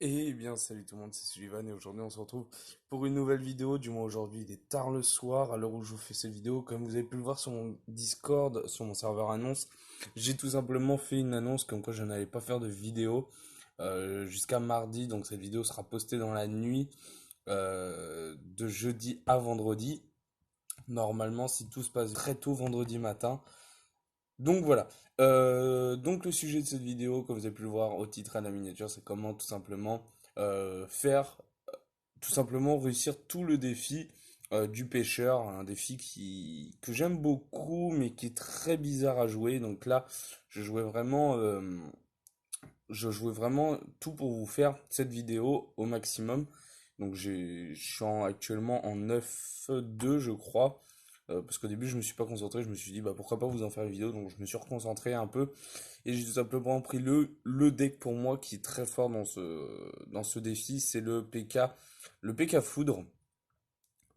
Eh bien, salut tout le monde, c'est Sullivan et aujourd'hui on se retrouve pour une nouvelle vidéo. Du moins aujourd'hui, il est tard le soir à l'heure où je vous fais cette vidéo. Comme vous avez pu le voir sur mon Discord, sur mon serveur annonce, j'ai tout simplement fait une annonce comme quoi je n'allais pas faire de vidéo jusqu'à mardi. Donc cette vidéo sera postée dans la nuit de jeudi à vendredi. Normalement, si tout se passe très tôt vendredi matin. Donc voilà. Donc le sujet de cette vidéo, comme vous avez pu le voir au titre à la miniature, c'est comment tout simplement faire, tout simplement réussir tout le défi du pêcheur, un défi que j'aime beaucoup, mais qui est très bizarre à jouer. Donc là, je jouais vraiment, euh, je jouais vraiment tout pour vous faire cette vidéo au maximum. Donc actuellement en 9-2 je crois. Parce qu'au début je me suis pas concentré, je me suis dit bah pourquoi pas vous en faire une vidéo, donc je me suis reconcentré un peu et j'ai tout simplement pris le deck pour moi qui est très fort dans ce défi, c'est le PK Foudre.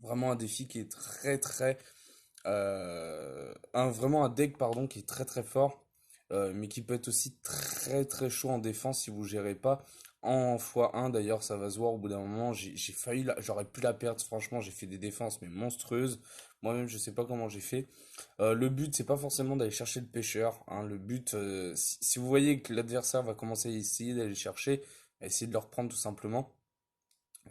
Vraiment un défi qui est vraiment un deck pardon qui est très fort, mais qui peut être aussi très chaud en défense si vous gérez pas. En x1 d'ailleurs, ça va se voir au bout d'un moment. J'ai failli, j'aurais pu la perdre. Franchement, j'ai fait des défenses mais monstrueuses. Moi-même, je sais pas comment j'ai fait. Le but, c'est pas forcément d'aller chercher le pêcheur, hein. Le but, si vous voyez que l'adversaire va commencer à essayer d'aller le chercher, essayez de le reprendre tout simplement.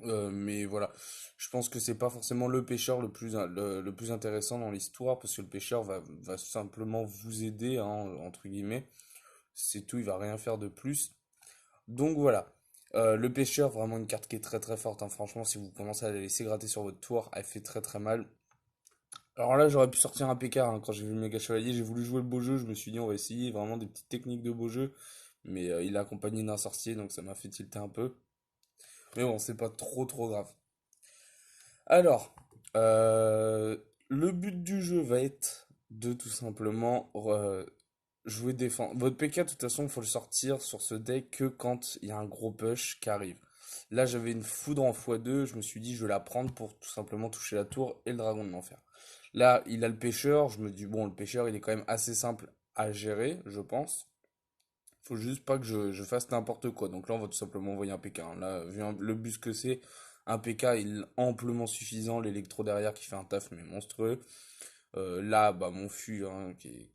Mais voilà, je pense que c'est pas forcément le pêcheur le plus intéressant dans l'histoire, parce que le pêcheur va simplement vous aider, hein, entre guillemets. C'est tout, il va rien faire de plus. Donc voilà. Le pêcheur, vraiment une carte qui est très forte, hein. Franchement, si vous commencez à la laisser gratter sur votre tour, elle fait très mal. Alors là, j'aurais pu sortir un PK, hein. Quand j'ai vu le méga chevalier, j'ai voulu jouer le beau jeu, je me suis dit on va essayer vraiment des petites techniques de beau jeu. Mais il est accompagné d'un sorcier, donc ça m'a fait tilter un peu. Mais bon, c'est pas trop grave. Alors, le but du jeu va être de tout simplement jouer défense. Votre PK, de toute façon, il faut le sortir sur ce deck que quand il y a un gros push qui arrive. Là, j'avais une foudre en x2, je me suis dit, je vais la prendre pour tout simplement toucher la tour et le dragon de l'enfer. Là, il a le pêcheur, je me dis, bon, le pêcheur, il est quand même assez simple à gérer, je pense. Faut juste pas que je fasse n'importe quoi. Donc là, on va tout simplement envoyer un PK, hein. Là, le bus que c'est, un PK il est amplement suffisant. L'électro derrière qui fait un taf mais monstrueux. Là, bah mon fût, hein, qui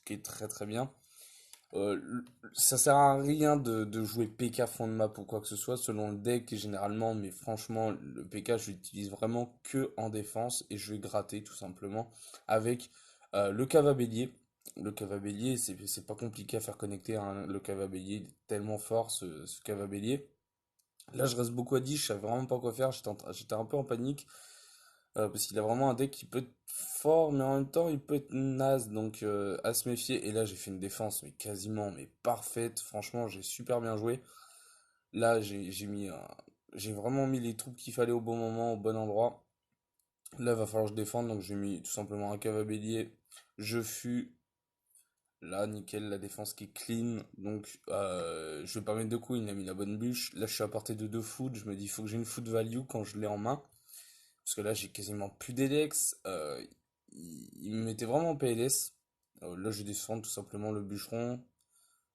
est très bien. Ça sert à rien de jouer PK fond de map ou quoi que ce soit selon le deck généralement, mais franchement le PK je l'utilise vraiment que en défense et je vais gratter tout simplement avec le cavabellier. Le cavabellier c'est pas compliqué à faire connecter, hein. Le cavabellier il est tellement fort ce cavabellier. Là je reste beaucoup à 10, je savais vraiment pas quoi faire, j'étais un peu en panique. Parce qu'il a vraiment un deck qui peut être fort, mais en même temps il peut être naze, donc à se méfier. Et là j'ai fait une défense, mais quasiment, mais parfaite. Franchement, j'ai super bien joué. Là j'ai vraiment mis les troupes qu'il fallait au bon moment, au bon endroit. Là il va falloir que je défende, donc j'ai mis tout simplement un cavabellier. Je fus. Là, nickel, la défense qui est clean. Donc, je vais pas mettre de coups, il a mis la bonne bûche. Là, je suis à portée de 2 foot. Je me dis, il faut que j'ai une foot value quand je l'ai en main. Parce que là, j'ai quasiment plus d'Elex. Il me mettait vraiment en PLS. Là, je descends tout simplement le bûcheron.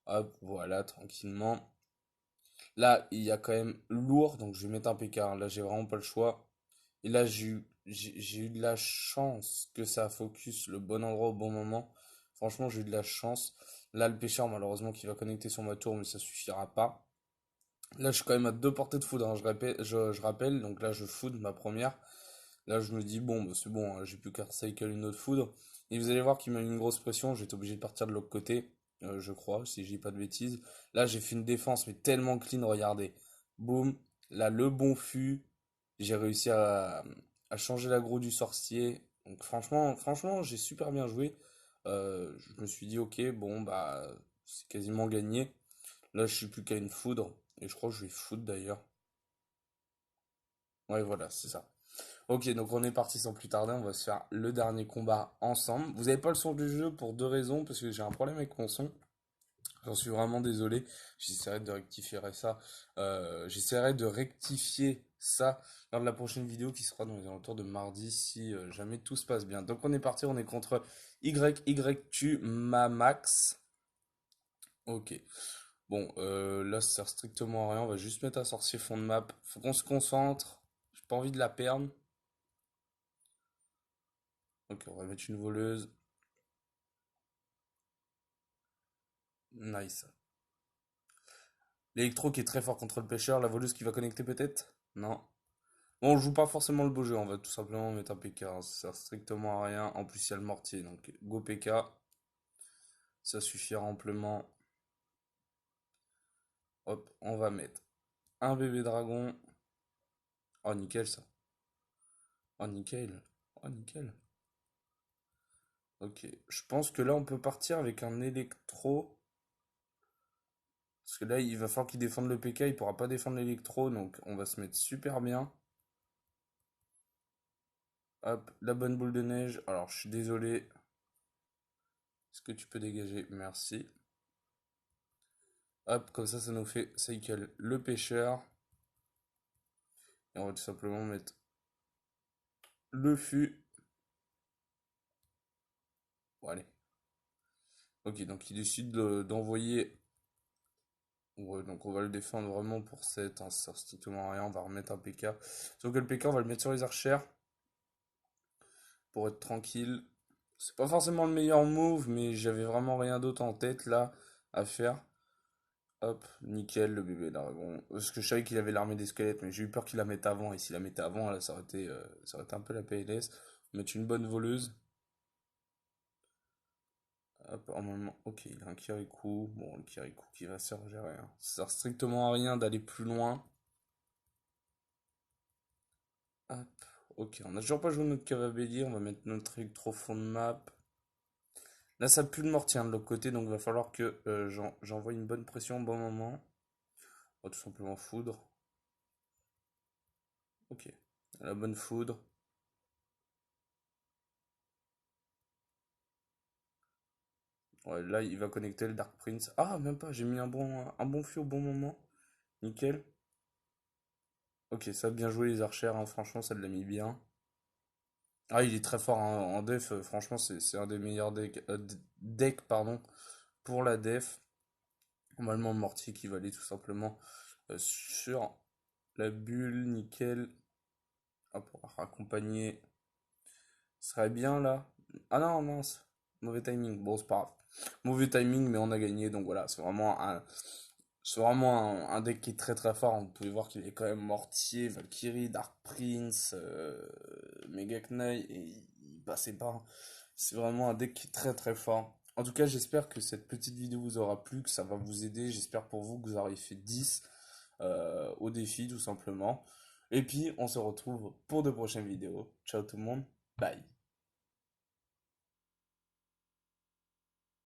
Hop, voilà, tranquillement. Là, il y a quand même lourd, donc je vais mettre un PK, hein. Là, j'ai vraiment pas le choix. Et là, j'ai eu de la chance que ça focus le bon endroit au bon moment. Franchement, j'ai eu de la chance. Là, le pêcheur, malheureusement, qui va connecter sur ma tour, mais ça suffira pas. Là, je suis quand même à 2 portées de foudre, hein. Je rappelle, donc là, je foudre ma première. Là, je me dis, bon, bah, c'est bon, hein, j'ai plus qu'à recycle une autre foudre. Et vous allez voir qu'il m'a mis une grosse pression. J'étais obligé de partir de l'autre côté, je crois, si je dis pas de bêtises. Là, j'ai fait une défense, mais tellement clean, regardez. Boum. Là, le bon fut. J'ai réussi à changer l'aggro du sorcier. Donc, franchement, j'ai super bien joué. Je me suis dit, ok, bon, bah, c'est quasiment gagné. Là, je suis plus qu'à une foudre. Et je crois que je vais foudre d'ailleurs. Ouais, voilà, c'est ça. Ok, donc on est parti sans plus tarder, on va se faire le dernier combat ensemble. Vous n'avez pas le son du jeu pour 2 raisons, parce que j'ai un problème avec mon son. J'en suis vraiment désolé. J'essaierai de rectifier ça. J'essaierai de rectifier ça lors de la prochaine vidéo qui sera dans les alentours de mardi si jamais tout se passe bien. Donc on est parti, on est contre YYTu Mamax. Ok. Bon, là, ça sert strictement à rien. On va juste mettre un sorcier fond de map. Faut qu'on se concentre. J'ai pas envie de la perdre. Ok, on va mettre une voleuse. Nice. L'électro qui est très fort contre le pêcheur. La voleuse qui va connecter peut-être? Non. Bon, on joue pas forcément le beau jeu. On va tout simplement mettre un PK, hein. Ça sert strictement à rien. En plus, il y a le mortier. Donc, go PK. Ça suffira amplement. Hop, on va mettre un bébé dragon. Oh, nickel ça. Oh, nickel. Oh, nickel. Ok, je pense que là on peut partir avec un électro. Parce que là il va falloir qu'il défende le PK, il pourra pas défendre l'électro, donc on va se mettre super bien. Hop, la bonne boule de neige. Alors je suis désolé. Est-ce que tu peux dégager? Merci. Hop, comme ça nous fait cycle le pêcheur. Et on va tout simplement mettre le fût. Bon allez. Ok, donc il décide d'envoyer. Ouais, donc on va le défendre vraiment pour 7, hein, ça sert strictement à rien, on va remettre un PK. Sauf que le PK on va le mettre sur les archères. Pour être tranquille. C'est pas forcément le meilleur move, mais j'avais vraiment rien d'autre en tête là à faire. Hop, nickel, le bébé dragon. Parce que je savais qu'il avait l'armée des squelettes, mais j'ai eu peur qu'il la mette avant. Et s'il la mettait avant, là, ça aurait été un peu la PLS. Mettre une bonne voleuse. Hop, en moment. Ok, il a un Kirikou. Bon, le Kirikou qui va se gérer, hein. Ça sert strictement à rien d'aller plus loin. Hop, ok, on n'a toujours pas joué notre Cavabelli. On va mettre notre électro fond de map. Là, ça pue le mortier hein, de l'autre côté, donc il va falloir que j'envoie une bonne pression au bon moment. On va tout simplement foudre. Ok, la bonne foudre. Ouais, là, il va connecter le Dark Prince. Ah, même pas, j'ai mis un bon fût au bon moment. Nickel. Ok, ça a bien joué les archères, hein, franchement, ça l'a mis bien. Ah, il est très fort hein, en def, franchement, c'est un des meilleurs decks pardon, pour la def. Normalement, le mortier qui va aller tout simplement sur la bulle, nickel. Ah, pour accompagner. Ce serait bien là. Ah non, mince. Mauvais timing. Bon, c'est pas grave. Mauvais timing, mais on a gagné. Donc voilà, c'est vraiment un deck qui est très très fort. Vous pouvez voir qu'il est quand même Mortier, Valkyrie, Dark Prince, Mega Knight, et il passait pas. C'est vraiment un deck qui est très très fort. En tout cas, j'espère que cette petite vidéo vous aura plu, que ça va vous aider. J'espère pour vous que vous aurez fait 10 au défi, tout simplement. Et puis, on se retrouve pour de prochaines vidéos. Ciao tout le monde. Bye.